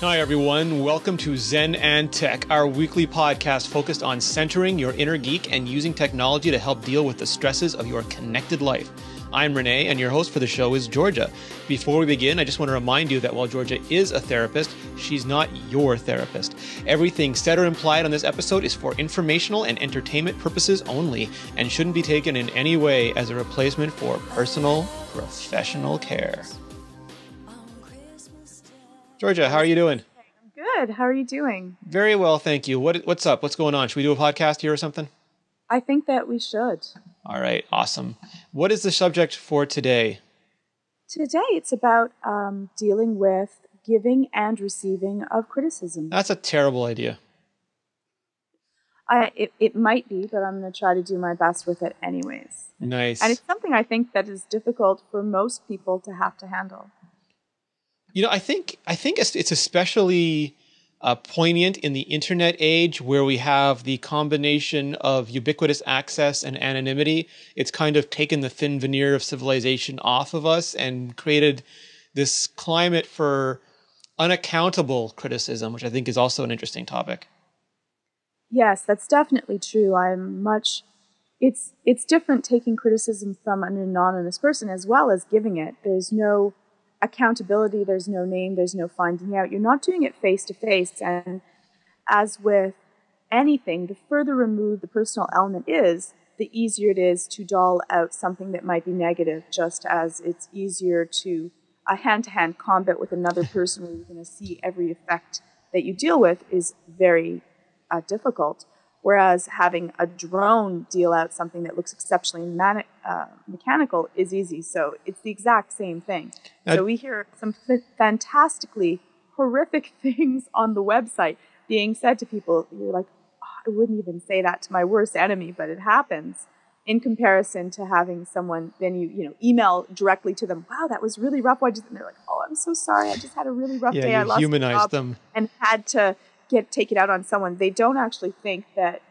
Hi, everyone. Welcome to Zen and Tech, our weekly podcast focused on centering your inner geek and using technology to help deal with the stresses of your connected life. I'm Rene, and your host for the show is Georgia. Before we begin, I just want to remind you that while Georgia is a therapist, she's not your therapist. Everything said or implied on this episode is for informational and entertainment purposes only and shouldn't be taken in any way as a replacement for personal, professional care. Georgia, how are you doing? I'm good. How are you doing? Very well, thank you. What's up? What's going on? Should we do a podcast here or something? I think that we should. All right, awesome. What is the subject for today? Today, it's about dealing with giving and receiving of criticism. That's a terrible idea. It might be, but I'm going to try to do my best with it anyways. Nice. And it's something I think that is difficult for most people to have to handle. You know, I think it's especially poignant in the internet age where we have the combination of ubiquitous access and anonymity. It's kind of taken the thin veneer of civilization off of us and created this climate for unaccountable criticism, which I think is also an interesting topic. Yes, that's definitely true. It's different taking criticism from an anonymous person as well as giving it. There's no accountability, there's no name, there's no finding out. You're not doing it face to face. And as with anything, the further removed the personal element is, the easier it is to doll out something that might be negative, just as it's easier to a hand-to-hand combat with another person where you're going to see every effect that you deal with is very difficult. Whereas having a drone deal out something that looks exceptionally mechanical is easy. So it's the exact same thing. So we hear some fantastically horrific things on the website being said to people. You're like, oh, I wouldn't even say that to my worst enemy, but it happens. In comparison to having someone, then you email directly to them. Wow, that was really rough. And they're like, oh, I'm so sorry. I just had a really rough day. I lost humanize my job them and had to take it out on someone. They don't actually think that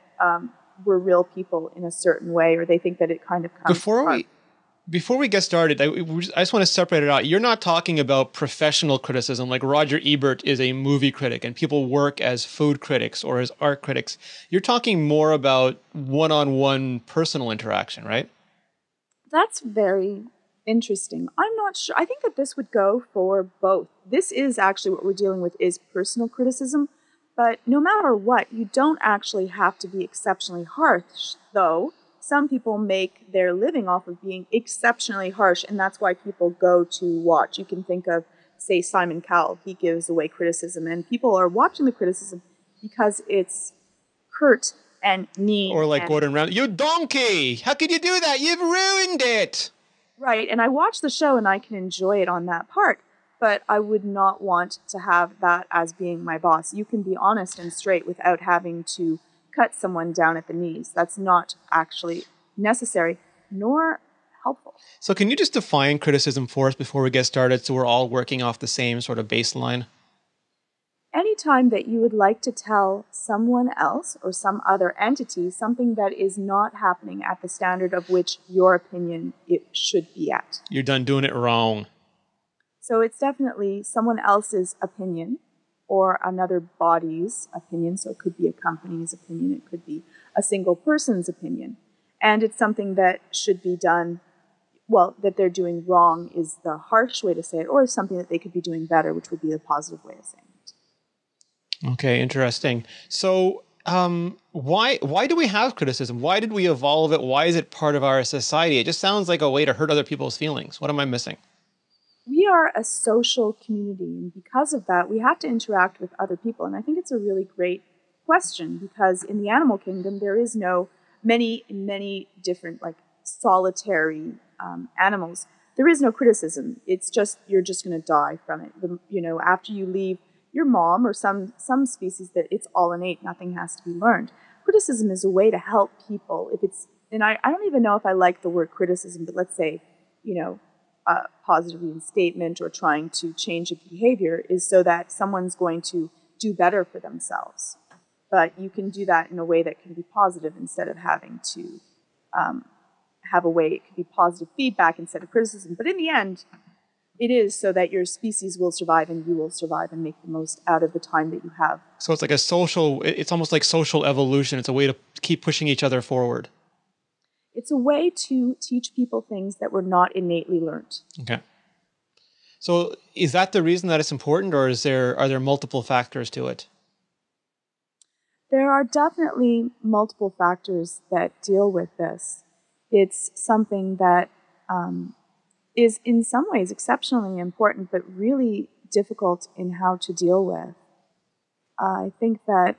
we're real people in a certain way, or they think that it kind of comes Before we get started, I just want to separate it out. You're not talking about professional criticism, like Roger Ebert is a movie critic and people work as food critics or as art critics. You're talking more about one-on-one personal interaction, right? That's very interesting. I'm not sure. I think that this would go for both. This is actually what we're dealing with, is personal criticism. But no matter what, you don't actually have to be exceptionally harsh, though. Some people make their living off of being exceptionally harsh, and that's why people go to watch. You can think of, say, Simon Cowell. He gives away criticism, and people are watching the criticism because it's curt and mean. Or like Gordon Ramsay, you donkey! How could you do that? You've ruined it! Right, and I watch the show, and I can enjoy it on that part. But I would not want to have that as being my boss. You can be honest and straight without having to cut someone down at the knees. That's not actually necessary nor helpful. So can you just define criticism for us before we get started so we're all working off the same sort of baseline? Anytime that you would like to tell someone else or some other entity something that is not happening at the standard of which your opinion it should be at. You're done doing it wrong. So it's definitely someone else's opinion or another body's opinion. So it could be a company's opinion. It could be a single person's opinion. And it's something that should be done, well, that they're doing wrong is the harsh way to say it, or something that they could be doing better, which would be the positive way of saying it. Okay, interesting. So why do we have criticism? Why did we evolve it? Why is it part of our society? It just sounds like a way to hurt other people's feelings. What am I missing? We are a social community, and because of that, we have to interact with other people. And I think it's a really great question, because in the animal kingdom, there is many different, like, solitary animals. There is no criticism. It's just, you're just going to die from it. After you leave your mom or some species, that it's all innate, nothing has to be learned. Criticism is a way to help people. And I don't even know if I like the word criticism, but let's say, positive reinstatement or trying to change a behavior is so that someone's going to do better for themselves. But you can do that in a way that can be positive instead of having to have a way it can be positive feedback instead of criticism. But in the end, It is so that your species will survive and you will survive and make the most out of the time that you have. So it's like it's almost like social evolution. It's a way to keep pushing each other forward. It's a way to teach people things that were not innately learned. Okay. So is that the reason that it's important, or are there multiple factors to it? There are definitely multiple factors that deal with this. It's something that is in some ways exceptionally important, but really difficult in how to deal with. I think that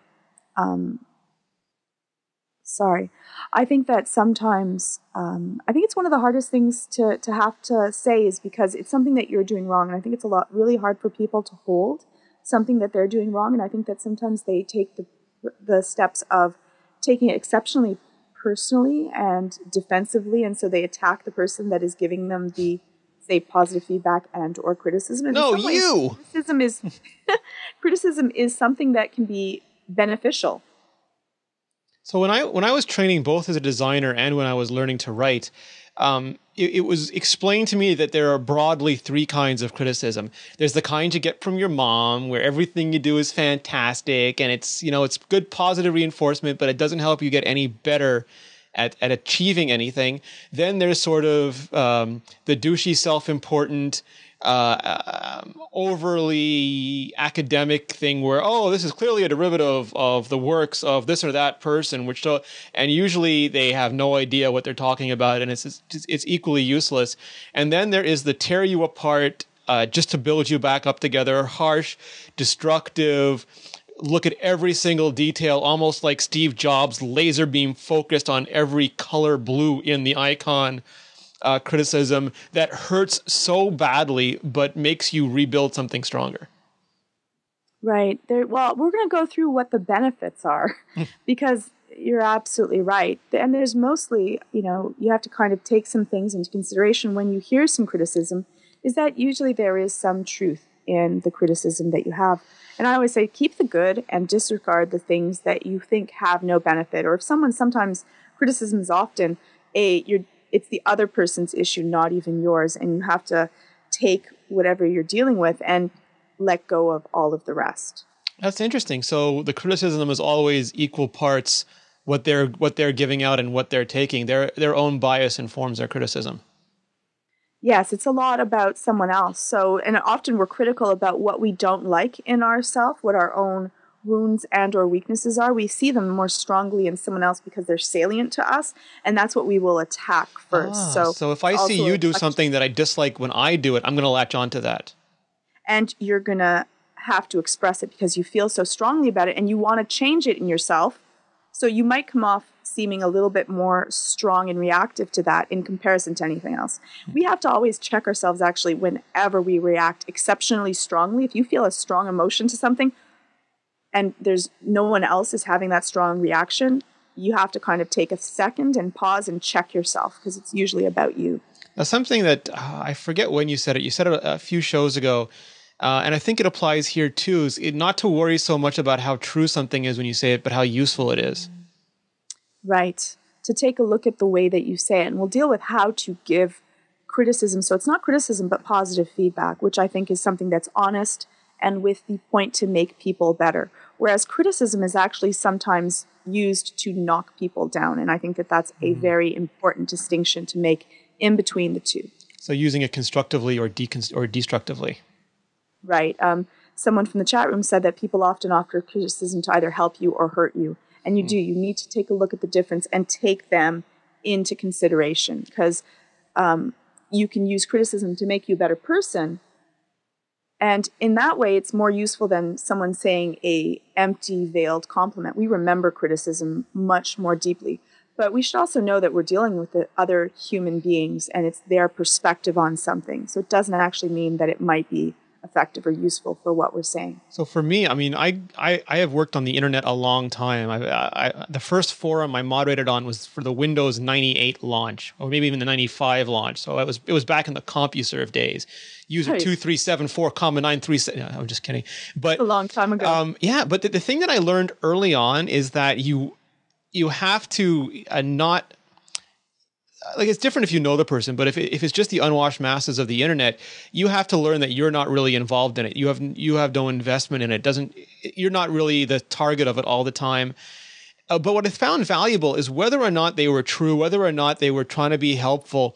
sometimes, I think it's one of the hardest things to have to say, is because it's something that you're doing wrong. And I think it's really hard for people to hold something that they're doing wrong. And I think that sometimes they take the steps of taking it exceptionally personally and defensively. And so they attack the person that is giving them the, say, positive feedback and or criticism. And no, you! Criticism is something that can be beneficial. So when I was training both as a designer and when I was learning to write, it was explained to me that there are broadly three kinds of criticism. There's the kind you get from your mom, where everything you do is fantastic and it's good positive reinforcement, but it doesn't help you get any better at achieving anything. Then there's sort of the douchey, self-important, overly academic thing where, oh, this is clearly a derivative of the works of this or that person, and usually they have no idea what they're talking about, and it's equally useless. And then there is the tear you apart just to build you back up together, harsh, destructive, look at every single detail, almost like Steve Jobs, laser beam focused on every color blue in the icon. Criticism that hurts so badly, but makes you rebuild something stronger. Right. Well, we're going to go through what the benefits are, because you're absolutely right. And there's mostly, you have to kind of take some things into consideration when you hear some criticism, is that usually there is some truth in the criticism that you have. And I always say, keep the good and disregard the things that you think have no benefit. Or if sometimes criticism is often it's the other person's issue, not even yours. And you have to take whatever you're dealing with and let go of all of the rest. That's interesting. So the criticism is always equal parts what they're giving out and what they're taking. Their own bias informs their criticism. Yes, it's a lot about someone else. So, and often we're critical about what we don't like in ourselves, what our own wounds and or weaknesses are. We see them more strongly in someone else because they're salient to us, and that's what we will attack first. So if I see you do something that I dislike when I do it, I'm going to latch onto that. And you're going to have to express it because you feel so strongly about it and you want to change it in yourself. So you might come off seeming a little bit more strong and reactive to that in comparison to anything else. We have to always check ourselves actually whenever we react exceptionally strongly. If you feel a strong emotion to something, and there's no one else is having that strong reaction, you have to kind of take a second and pause and check yourself, because it's usually about you. Now, something that I forget when you said it. You said it a few shows ago, and I think it applies here too, is not to worry so much about how true something is when you say it, but how useful it is. Right. To take a look at the way that you say it, and we'll deal with how to give criticism. So it's not criticism, but positive feedback, which I think is something that's honest and with the point to make people better. Whereas criticism is actually sometimes used to knock people down. And I think that that's a very important distinction to make in between the two. So using it constructively or destructively. Right. Someone from the chat room said that people often offer criticism to either help you or hurt you. And you do. You need to take a look at the difference and take them into consideration, because you can use criticism to make you a better person. And in that way, it's more useful than someone saying a empty, veiled compliment. We remember criticism much more deeply. But we should also know that we're dealing with the other human beings, and it's their perspective on something. So it doesn't actually mean that it might be effective or useful for what we're saying. So for me, I mean, I have worked on the internet a long time. The first forum I moderated on was for the Windows 98 launch, or maybe even the 95 launch. So it was back in the CompuServe days. User 2374, comma 937. No, I'm just kidding. But a long time ago. Yeah, but the thing that I learned early on is that you have to not. like it's different if you know the person, but if it's just the unwashed masses of the internet, you have to learn that you're not really involved in it. You have no investment in it. You're not really the target of it all the time. But what I found valuable is whether or not they were true, whether or not they were trying to be helpful,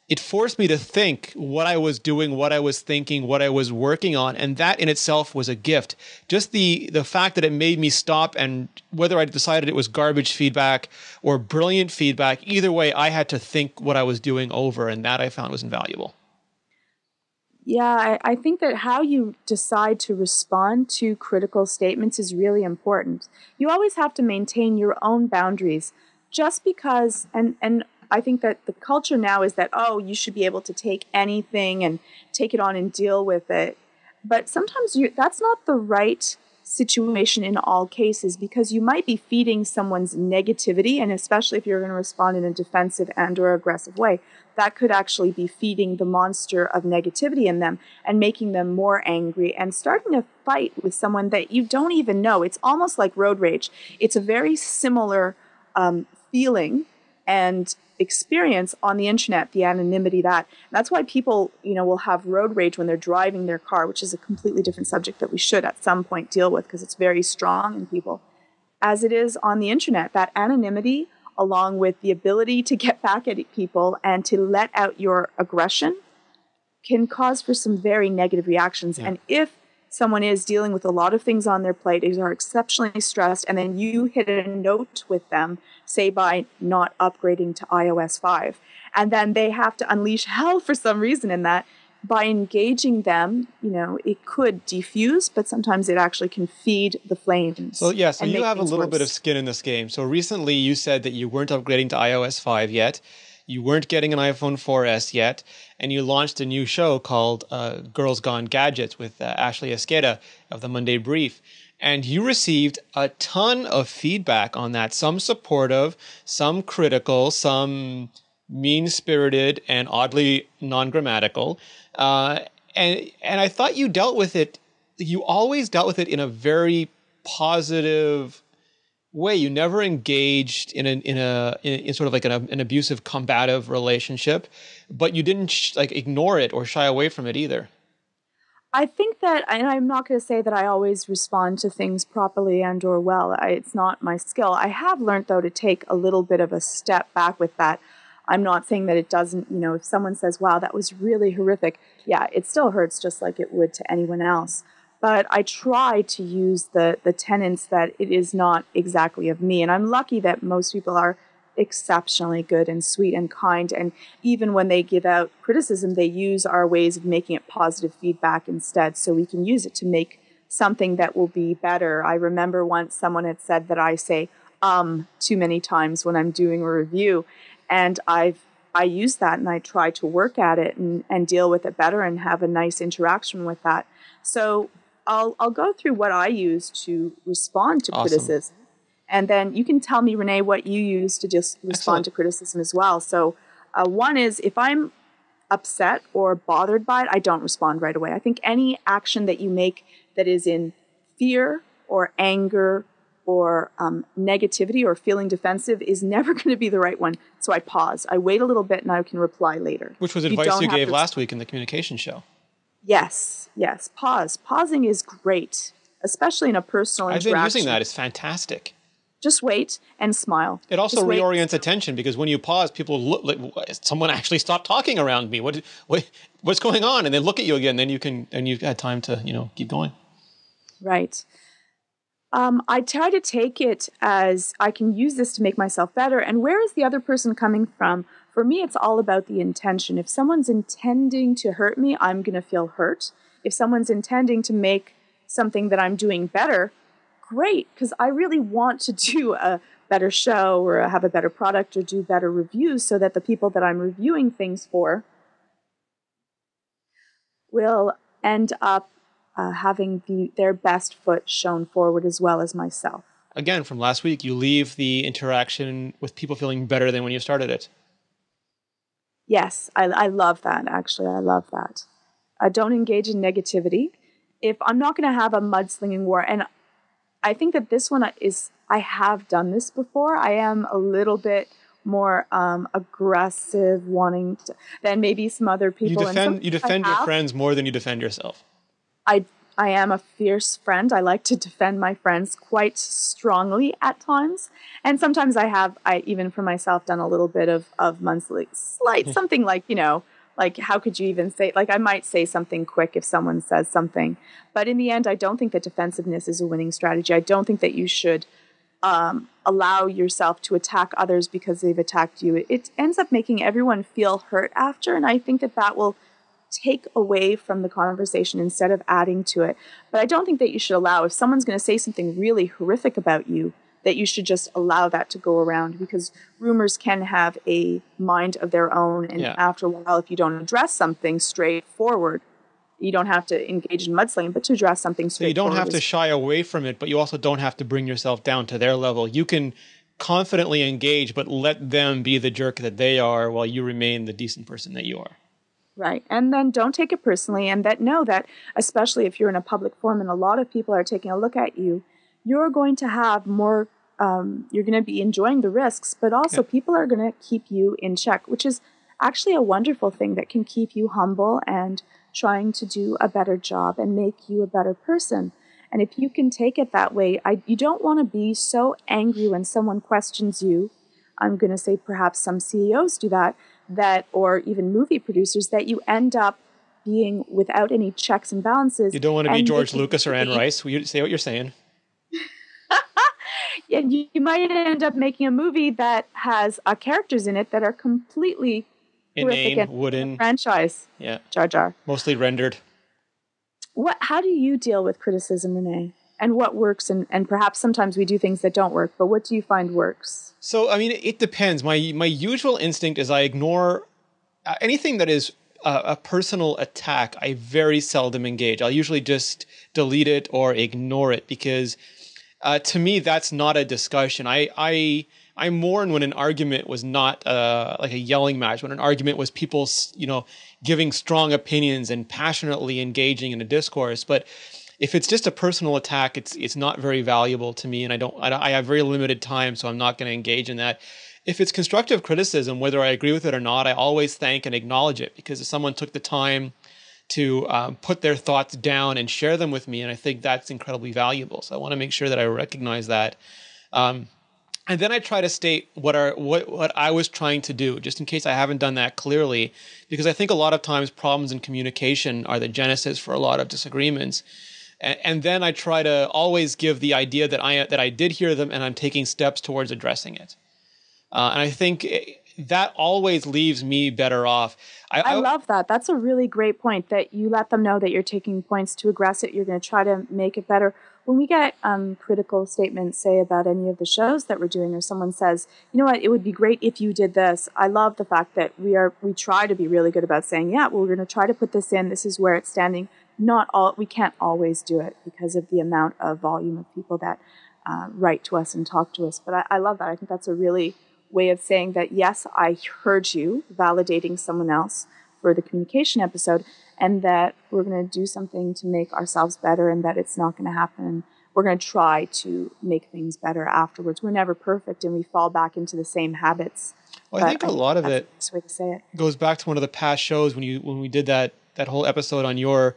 it forced me to think what I was doing, what I was thinking, what I was working on. And that in itself was a gift. Just the fact that it made me stop, and whether I decided it was garbage feedback or brilliant feedback, either way, I had to think what I was doing over. And that I found was invaluable. Yeah, I think that how you decide to respond to critical statements is really important. You always have to maintain your own boundaries just because, and I think that the culture now is that, oh, you should be able to take anything and take it on and deal with it. But sometimes that's not the right situation in all cases, because you might be feeding someone's negativity, and especially if you're going to respond in a defensive and or aggressive way, that could actually be feeding the monster of negativity in them and making them more angry and starting a fight with someone that you don't even know. It's almost like road rage. It's a very similar feeling and experience on the internet, the anonymity. That's why people, will have road rage when they're driving their car, which is a completely different subject that we should at some point deal with because it's very strong in people. As it is on the internet, that anonymity, along with the ability to get back at people and to let out your aggression, can cause for some very negative reactions. Yeah. And if someone is dealing with a lot of things on their plate, they are exceptionally stressed, and then you hit a note with them, say by not upgrading to iOS 5, and then they have to unleash hell for some reason in that, by engaging them, it could diffuse, but sometimes it actually can feed the flames. So yeah, so you have a little bit of skin in this game. So recently you said that you weren't upgrading to iOS 5 yet. You weren't getting an iPhone 4S yet, and you launched a new show called Girls Gone Gadgets with Ashley Esqueda of the Monday Brief. And you received a ton of feedback on that, some supportive, some critical, some mean-spirited and oddly non-grammatical. And I thought you dealt with it, you always dealt with it in a very positive way. You never engaged in sort of like an abusive, combative relationship, but you didn't ignore it or shy away from it either. I think that, and I'm not going to say that I always respond to things properly and or well. It's not my skill. I have learned, though, to take a little bit of a step back with that. I'm not saying that it doesn't, if someone says, wow, that was really horrific, yeah, it still hurts just like it would to anyone else. But I try to use the tenets that it is not exactly of me. And I'm lucky that most people are exceptionally good and sweet and kind. And even when they give out criticism, they use our ways of making it positive feedback instead. So we can use it to make something that will be better. I remember once someone had said that I say too many times when I'm doing a review. And I use that and I try to work at it and deal with it better and have a nice interaction with that. So I'll go through what I use to respond to criticism. And then you can tell me, Rene, what you use to just respond to criticism as well. So one is, if I'm upset or bothered by it, I don't respond right away. I think any action that you make that is in fear or anger or negativity or feeling defensive is never going to be the right one. So I pause. I wait a little bit and I can reply later. Which was advice you gave last week in the communication show. Yes. Pause. Pausing is great, especially in a personal interaction. I've been using that. It's fantastic. Just wait and smile. It also reorients attention, because when you pause, people look like, someone actually stopped talking around me. What's going on? And they look at you again. Then you've had time to keep going. Right. I try to take it as I can use this to make myself better. And where is the other person coming from? For me, it's all about the intention. If someone's intending to hurt me, I'm going to feel hurt. If someone's intending to make something that I'm doing better, great, because I really want to do a better show or have a better product or do better reviews so that the people that I'm reviewing things for will end up having their best foot shown forward as well as myself. Again, from last week, you leave the interaction with people feeling better than when you started it. Yes, I love that, actually. I love that. Don't engage in negativity. If I'm not going to have a mudslinging war, and I think that this one is, I have done this before. I am a little bit more aggressive, than maybe some other people. You defend your friends more than you defend yourself. I am a fierce friend. I like to defend my friends quite strongly at times. And sometimes I even for myself, done a little bit of monthly slight, something like, like, how could you even say, like, I might say something quick if someone says something. But in the end, I don't think that defensiveness is a winning strategy. I don't think that you should allow yourself to attack others because they've attacked you. It ends up making everyone feel hurt after. And I think that will take away from the conversation instead of adding to it. But I don't think that you should allow, if someone's going to say something really horrific about you, that you should just allow that to go around, because rumors can have a mind of their own. And after a while, if you don't address something straightforward, you don't have to engage in mudslinging, but to address something straightforward. So you don't have to shy away from it, but you also don't have to bring yourself down to their level. You can confidently engage, but let them be the jerk that they are while you remain the decent person that you are. Right. And then don't take it personally, and know that especially if you're in a public forum and a lot of people are taking a look at you, you're going to have more, you're going to be enjoying the risks, but also people are going to keep you in check, which is actually a wonderful thing that can keep you humble and trying to do a better job and make you a better person. And if you can take it that way, you don't want to be so angry when someone questions you. I'm going to say perhaps some CEOs do that, or even movie producers, that you end up being without any checks and balances. You don't want to be George Lucas or Anne Rice. Will you say what you're saying? And you might end up making a movie that has characters in it that are completely inane, wooden franchise. Yeah, Jar Jar, mostly rendered. How do you deal with criticism, Rene? And what works, and perhaps sometimes we do things that don't work, but what do you find works? So, I mean, it depends. My usual instinct is I ignore anything that is a personal attack. I very seldom engage. I'll usually just delete it or ignore it, because to me, that's not a discussion. I mourn when an argument was not like a yelling match, when an argument was people, giving strong opinions and passionately engaging in a discourse. But if it's just a personal attack, it's not very valuable to me, and I have very limited time, so I'm not going to engage in that. If it's constructive criticism, whether I agree with it or not, I always thank and acknowledge it, because if someone took the time to put their thoughts down and share them with me, and I think that's incredibly valuable. So I want to make sure that I recognize that. And then I try to state what I was trying to do, just in case I haven't done that clearly, because I think a lot of times problems in communication are the genesis for a lot of disagreements. And then I try to always give the idea that I did hear them and I'm taking steps towards addressing it. And I think that always leaves me better off. I love that. That's a really great point, that you let them know that you're taking points to address it. You're going to try to make it better. When we get critical statements, say, about any of the shows that we're doing, or someone says, you know what, it would be great if you did this. I love the fact that we try to be really good about saying, yeah, well, we're going to try to put this in. This is where it's standing. We can't always do it because of the amount of volume of people that write to us and talk to us. But I love that. I think that's a really way of saying that, yes, I heard you, validating someone else for the communication episode, and that we're going to do something to make ourselves better, and that it's not going to happen. We're going to try to make things better afterwards. We're never perfect, and we fall back into the same habits. Well, I think a lot of it that's the way to say it goes back to one of the past shows when we did that whole episode on your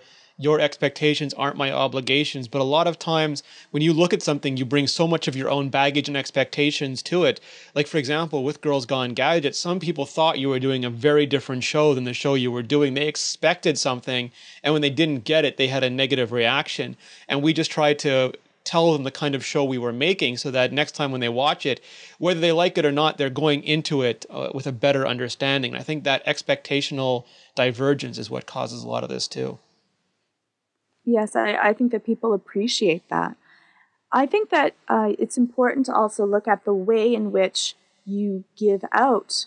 expectations aren't my obligations. But a lot of times when you look at something, you bring so much of your own baggage and expectations to it. Like, for example, with Girls Gone Gadget, some people thought you were doing a very different show than the show you were doing. They expected something, and when they didn't get it, they had a negative reaction. And we just tried to tell them the kind of show we were making, so that next time when they watch it, whether they like it or not, they're going into it with a better understanding. And I think that expectational divergence is what causes a lot of this too. Yes, I think that people appreciate that. I think that it's important to also look at the way in which you give out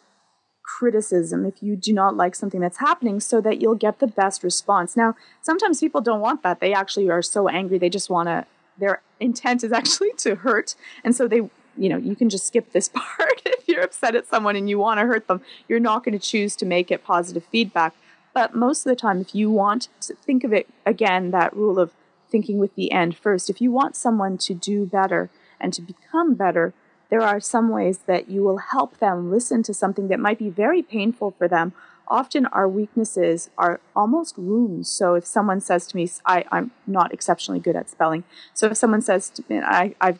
criticism if you do not like something that's happening, so that you'll get the best response. Now, sometimes people don't want that. They actually are so angry, they just want to, their intent is actually to hurt. And so they, you can just skip this part. If you're upset at someone and you want to hurt them, you're not going to choose to make it positive feedback. But most of the time, if you want to think of it, again, that rule of thinking with the end first, if you want someone to do better and to become better, there are some ways that you will help them listen to something that might be very painful for them. Often our weaknesses are almost wounds. So if someone says to me, I'm not exceptionally good at spelling. So if someone says to me, I've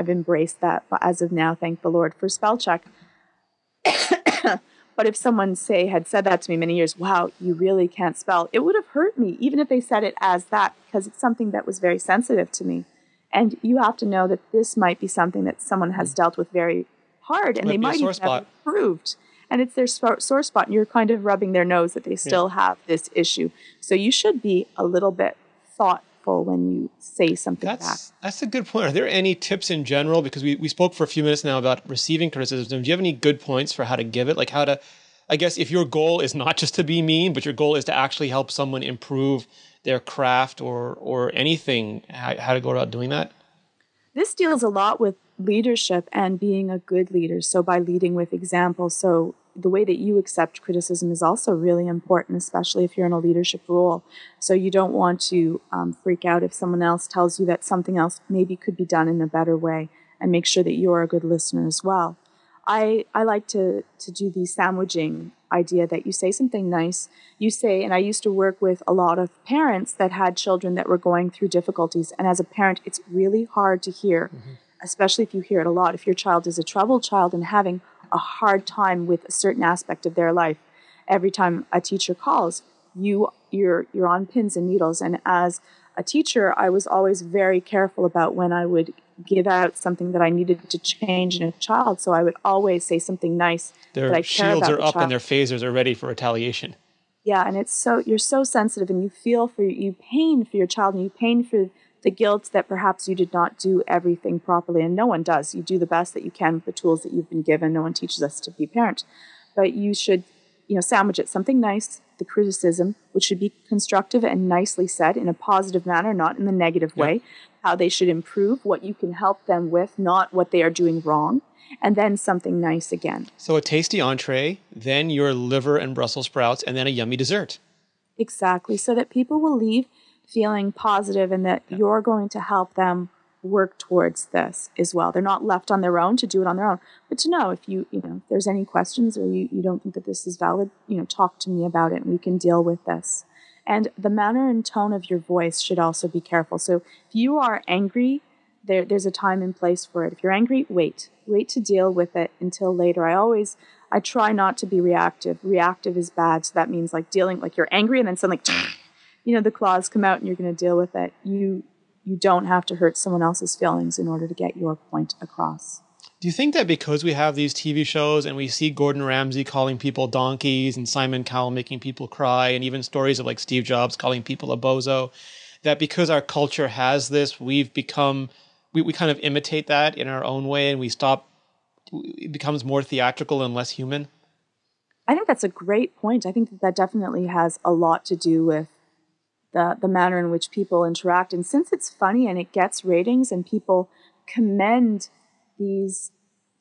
embraced that as of now, thank the Lord, for spell check. But if someone, had said that to me many years, wow, you really can't spell, it would have hurt me, even if they said it as that, because it's something that was very sensitive to me. And you have to know that this might be something that someone has dealt with very hard, and they might even have improved. And it's their sore spot, and you're kind of rubbing their nose that they still have this issue. So you should be a little bit thoughtful when you say something back. That's a good point. Are there any tips in general? Because we spoke for a few minutes now about receiving criticism. Do you have any good points for how to give it? Like how to, I guess, if your goal is not just to be mean, but your goal is to actually help someone improve their craft or anything, how to go about doing that? This deals a lot with leadership and being a good leader. So by leading with example, so the way that you accept criticism is also really important, especially if you're in a leadership role. So you don't want to freak out if someone else tells you that something else maybe could be done in a better way, and make sure that you're a good listener as well. I like to do the sandwiching idea that you say something nice. You say, and I used to work with a lot of parents that had children that were going through difficulties. And as a parent, it's really hard to hear, especially if you hear it a lot. If your child is a troubled child and having a hard time with a certain aspect of their life, every time a teacher calls, you're on pins and needles. And as a teacher, I was always very careful about when I would give out something that I needed to change in a child. So I would always say something nice. Their shields are up and their phasers are ready for retaliation. Yeah, and you're so sensitive, and you feel you pain for your child, and you pain for the guilt that perhaps you did not do everything properly. And no one does. You do the best that you can with the tools that you've been given. No one teaches us to be a parent. But you should, sandwich it. Something nice, the criticism, which should be constructive and nicely said in a positive manner, not in the negative way. How they should improve, what you can help them with, not what they are doing wrong, and then something nice again. So a tasty entree, then your liver and Brussels sprouts, and then a yummy dessert. Exactly, so that people will leave feeling positive and that you're going to help them work towards this as well. They're not left on their own to do it on their own, but to know if if there's any questions or you don't think that this is valid, talk to me about it and we can deal with this. And the manner and tone of your voice should also be careful. So if you are angry, there's a time and place for it. If you're angry, wait to deal with it until later. I try not to be reactive. Reactive is bad. So that means like you're angry and then suddenly, the claws come out and you're going to deal with it. You don't have to hurt someone else's feelings in order to get your point across. Do you think that because we have these TV shows and we see Gordon Ramsay calling people donkeys and Simon Cowell making people cry and even stories of like Steve Jobs calling people a bozo, that because our culture has this, we've become, we kind of imitate that in our own way and it becomes more theatrical and less human? I think that's a great point. I think that definitely has a lot to do with the manner in which people interact. And since it's funny and it gets ratings and people commend these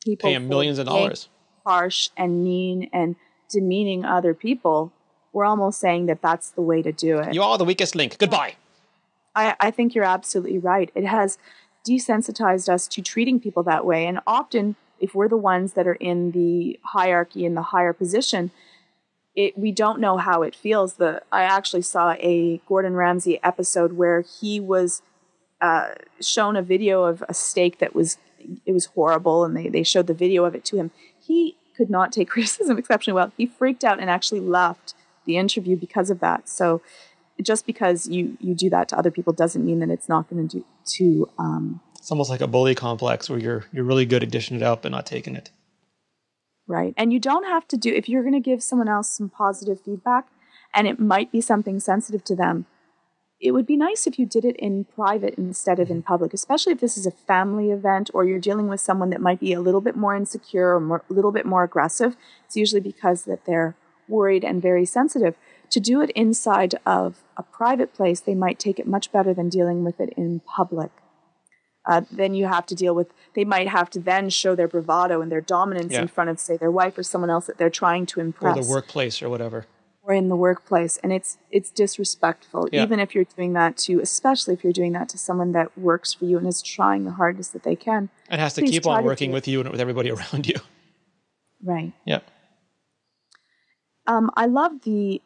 people pay them millions of dollars, harsh and mean and demeaning other people, we're almost saying that that's the way to do it. You are the weakest link. Goodbye. I think you're absolutely right. It has desensitized us to treating people that way. And often, if we're the ones that are in the hierarchy, in the higher position, we don't know how it feels. I actually saw a Gordon Ramsay episode where he was shown a video of a steak that was horrible, and they showed the video of it to him. He could not take criticism exceptionally well. He freaked out and actually left the interview because of that. So just because you do that to other people doesn't mean that it's not going to do to... It's almost like a bully complex where you're really good at dishing it out but not taking it. Right. And you don't have to if you're going to give someone else some positive feedback, and it might be something sensitive to them, it would be nice if you did it in private instead of in public, especially if this is a family event or you're dealing with someone that might be a little bit more insecure or a little bit more aggressive. It's usually because that they're worried and very sensitive. To do it inside of a private place, they might take it much better than dealing with it in public. Then you have to deal with, they might have to then show their bravado and their dominance in front of, say, their wife or someone else that they're trying to impress. Or the workplace or whatever. or in the workplace, and it's disrespectful. Yeah. Even if you're doing that to, especially if you're doing that to someone that works for you and is trying the hardest that they can, and has to keep on working with you and with everybody around you. Right. Yeah. I love the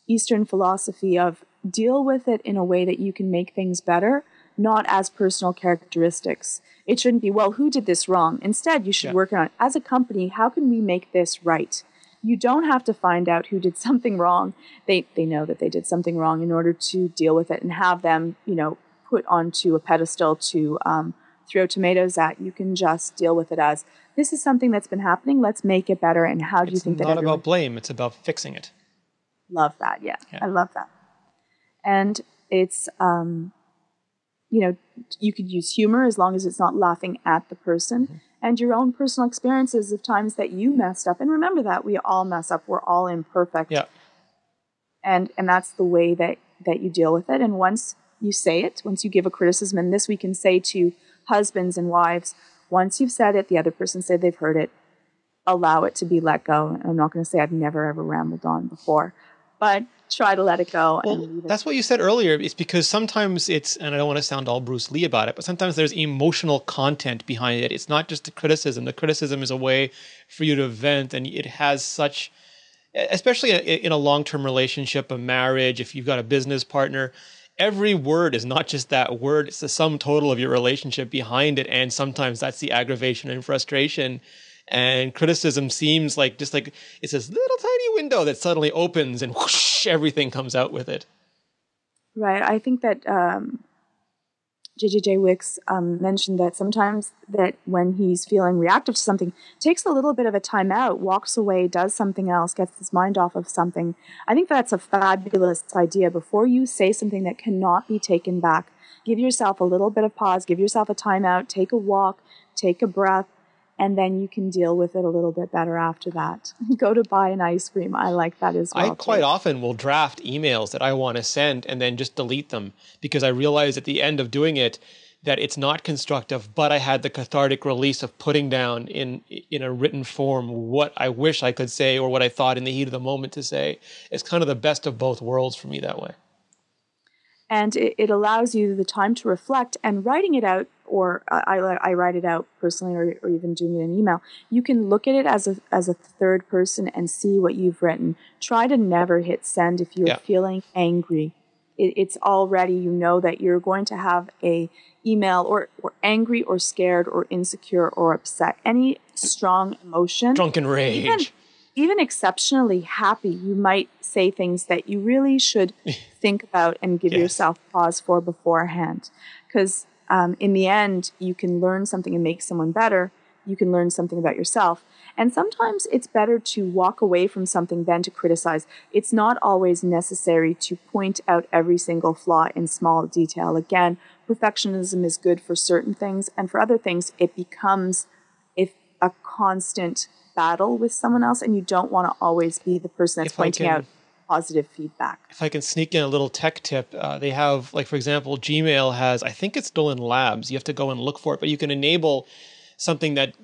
Eastern philosophy of deal with it in a way that you can make things better, not as personal characteristics. It shouldn't be, well, who did this wrong? Instead, you should work on, as a company, how can we make this right? You don't have to find out who did something wrong. They know that they did something wrong in order to deal with it and have them, put onto a pedestal to throw tomatoes at. You can just deal with it as, this is something that's been happening. Let's make it better. And how do you think that it's not about blame. It's about fixing it. Love that. Yeah. I love that. And it's, you could use humor as long as it's not laughing at the person, and your own personal experiences of times that you messed up. And remember that we all mess up. We're all imperfect. Yeah. And that's the way that you deal with it. And once you say it, once you give a criticism, and this we can say to husbands and wives, once you've said it, the other person said they've heard it, allow it to be let go. I'm not going to say I've never, ever rambled on before, but try to let it go. Well, and that's what you said earlier. It's because sometimes it's, and I don't want to sound all Bruce Lee about it, but sometimes there's emotional content behind it. It's not just the criticism. The criticism is a way for you to vent, and it has such, especially in a long-term relationship, a marriage, if you've got a business partner, every word is not just that word. It's the sum total of your relationship behind it. And sometimes that's the aggravation and frustration. And criticism seems like just like it's this little tiny window that suddenly opens and whoosh, everything comes out with it. Right. I think that J.J. Wicks mentioned that sometimes that when he's feeling reactive to something, takes a little bit of a time out, walks away, does something else, gets his mind off of something. I think that's a fabulous idea. Before you say something that cannot be taken back, give yourself a little bit of pause, give yourself a time out, take a walk, take a breath, and then you can deal with it a little bit better after that. Go to buy an ice cream. I like that as well. I quite often will draft emails that I want to send and then just delete them because I realize at the end of doing it that it's not constructive, but I had the cathartic release of putting down in a written form what I wish I could say or what I thought in the heat of the moment to say. It's kind of the best of both worlds for me that way. And it allows you the time to reflect, and writing it out, or I write it out personally, or even doing it in email. You can look at it as a third person and see what you've written. Try to never hit send if you're feeling angry. It's already, you know that you're going to have a email or angry or scared or insecure or upset. Any strong emotion. Drunken rage. Even exceptionally happy, you might say things that you really should think about and give yourself pause for beforehand. Because in the end, you can learn something and make someone better. You can learn something about yourself. And sometimes it's better to walk away from something than to criticize. It's not always necessary to point out every single flaw in small detail. Again, perfectionism is good for certain things, and for other things, it becomes a constant battle with someone else, and you don't want to always be the person that's pointing out positive feedback. If I can sneak in a little tech tip, they have, like, for example, Gmail has, I think it's still in labs. You have to go and look for it, but you can enable something that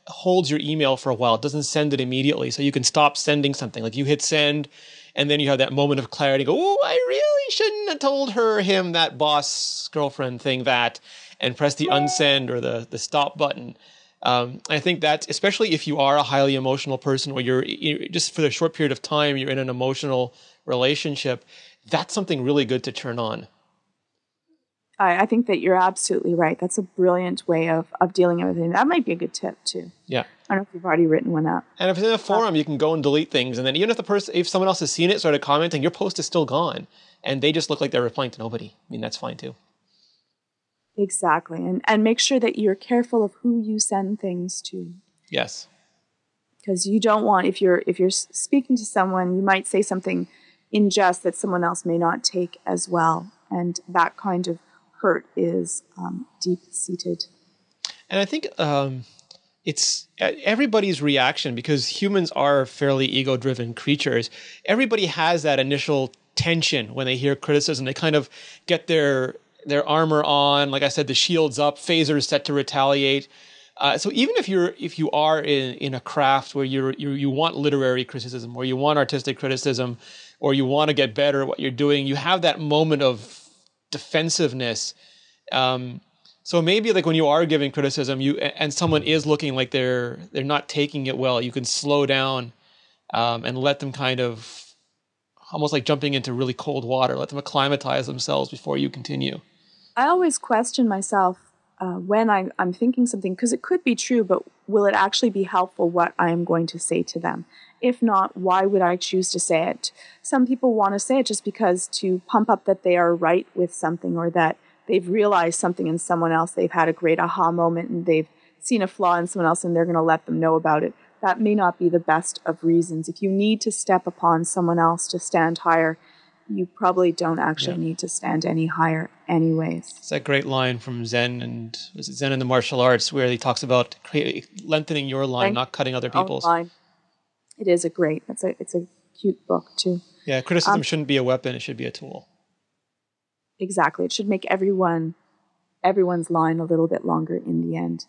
holds your email for a while. It doesn't send it immediately. So you can stop sending something. Like you hit send, and then you have that moment of clarity. Go, oh, I really shouldn't have told him, that boss, girlfriend thing, that, and press the unsend or the stop button. I think that, especially if you are a highly emotional person, or you're just for a short period of time, you're in an emotional relationship, that's something really good to turn on. I think that you're absolutely right. That's a brilliant way of dealing with it. That might be a good tip too. Yeah. I don't know if you've already written one up. And if it's in a forum, you can go and delete things. And then even if someone else has seen it, started commenting, your post is still gone. And they just look like they're replying to nobody. I mean, that's fine too. Exactly. And make sure that you're careful of who you send things to. Yes. Because you don't want, if you're speaking to someone, you might say something in jest that someone else may not take as well. And that kind of hurt is deep-seated. And I think it's everybody's reaction, because humans are fairly ego-driven creatures. Everybody has that initial tension when they hear criticism. They kind of get their armor on, like I said, the shield's up, phasers set to retaliate. So even if you are in a craft where you want literary criticism, or you want artistic criticism, or you want to get better at what you're doing, you have that moment of defensiveness. So maybe like when you are giving criticism, and someone is looking like they're not taking it well, you can slow down and let them kind of almost like jumping into really cold water, let them acclimatize themselves before you continue. I always question myself when I'm thinking something, because it could be true, but will it actually be helpful what I am going to say to them? If not, why would I choose to say it? Some people want to say it just because to pump up that they are right with something, or that they've realized something in someone else, they've had a great aha moment, and they've seen a flaw in someone else, and they're going to let them know about it. That may not be the best of reasons. If you need to step upon someone else to stand higher, you probably don't actually need to stand any higher anyways. It's that great line from Zen and the Martial Arts, where he talks about lengthening your line, not cutting other people's. Line. It is it's a cute book too. Yeah, criticism shouldn't be a weapon, it should be a tool. Exactly. It should make everyone's line a little bit longer in the end.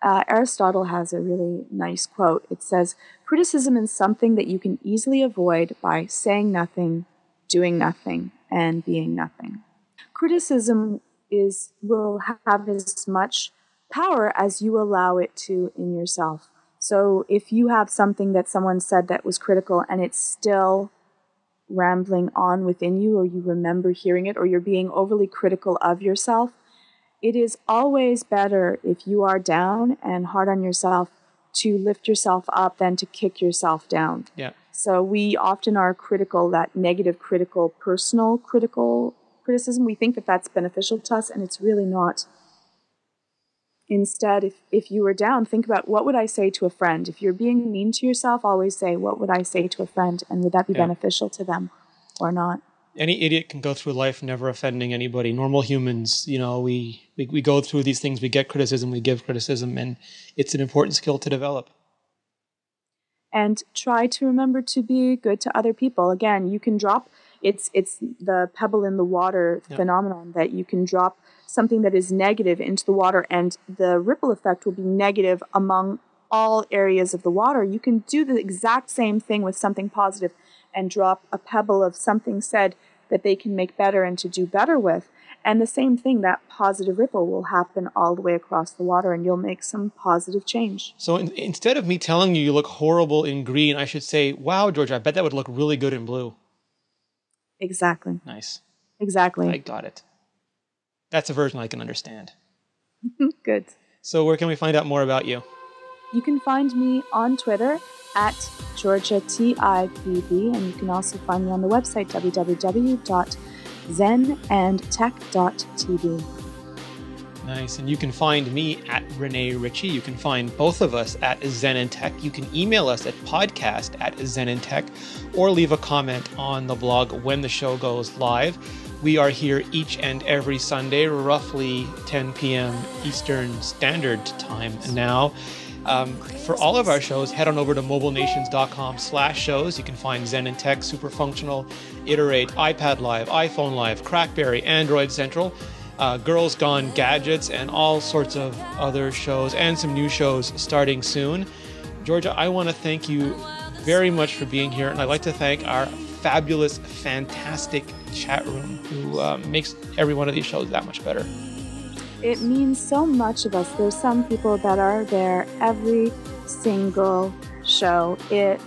Aristotle has a really nice quote. It says, "Criticism is something that you can easily avoid by saying nothing, doing nothing, and being nothing." Criticism will have as much power as you allow it to in yourself. So if you have something that someone said that was critical and it's still rambling on within you, or you remember hearing it, or you're being overly critical of yourself, it is always better, if you are down and hard on yourself, to lift yourself up than to kick yourself down. Yeah. So we often are critical, that negative critical, personal critical criticism. We think that that's beneficial to us, and it's really not. Instead, if you are down, think about, what would I say to a friend? If you're being mean to yourself, always say, what would I say to a friend? And would that be beneficial to them or not? Any idiot can go through life never offending anybody. Normal humans, we go through these things, we get criticism, we give criticism, and it's an important skill to develop. And try to remember to be good to other people. Again, you can drop, it's the pebble in the water phenomenon, that you can drop something that is negative into the water, and the ripple effect will be negative among all areas of the water. You can do the exact same thing with something positive and drop a pebble of something said that they can make better and to do better with. And the same thing, that positive ripple will happen all the way across the water, and you'll make some positive change. So instead of me telling you look horrible in green, I should say, wow, Georgia, I bet that would look really good in blue. Exactly. Nice. Exactly. I got it. That's a version I can understand. Good. So where can we find out more about you? You can find me on Twitter at GeorgiaTIPB, and you can also find me on the website www.ZENandTECH.tv. Nice. And you can find me at Rene Ritchie. You can find both of us at Zen and Tech. You can email us at podcast@ZenandTech, or leave a comment on the blog when the show goes live. We are here each and every Sunday, roughly 10 p.m. Eastern Standard Time now. For all of our shows, head on over to mobilenations.com/shows. You can find Zen and Tech, Super Functional, Iterate, iPad Live, iPhone Live, Crackberry, Android Central, Girls Gone Gadgets, and all sorts of other shows, and some new shows starting soon. Georgia, I want to thank you very much for being here, and I'd like to thank our fabulous, fantastic chat room who makes every one of these shows that much better. It means so much of us. There's some people that are there every single show. It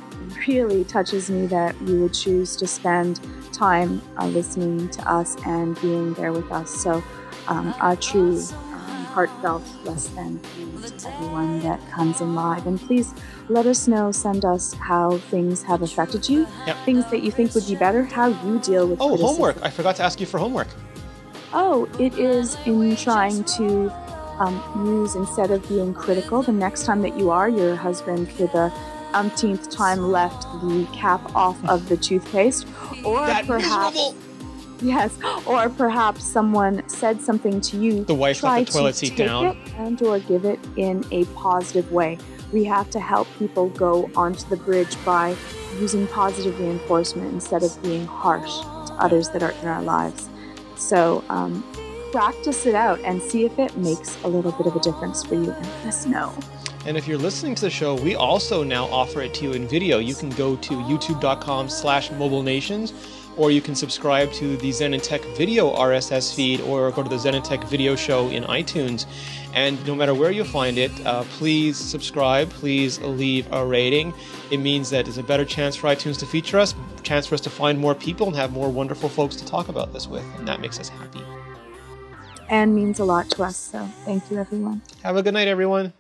really touches me that you would choose to spend time listening to us and being there with us. So a true heartfelt less than thanks to everyone that comes in live. And please let us know, send us how things have affected you, things that you think would be better, how you deal with criticism. Homework. I forgot to ask you for homework. Oh, it is in trying to use, instead of being critical, the next time that you are, your husband for the umpteenth time left the cap off of the toothpaste, or that perhaps miserable. Yes, or perhaps someone said something to you. The wife left the toilet seat down. Try to take it and or give it in a positive way. We have to help people go onto the bridge by using positive reinforcement instead of being harsh to others that are in our lives. So practice it out and see if it makes a little bit of a difference for you, and let us know. And if you're listening to the show, we also now offer it to you in video. You can go to youtube.com/mobilenations, or you can subscribe to the Zen and Tech video RSS feed, or go to the Zen and Tech video show in iTunes. And no matter where you find it, please subscribe, please leave a rating. It means that there's a better chance for iTunes to feature us, chance for us to find more people and have more wonderful folks to talk about this with. And that makes us happy. And means a lot to us. So thank you, everyone. Have a good night, everyone.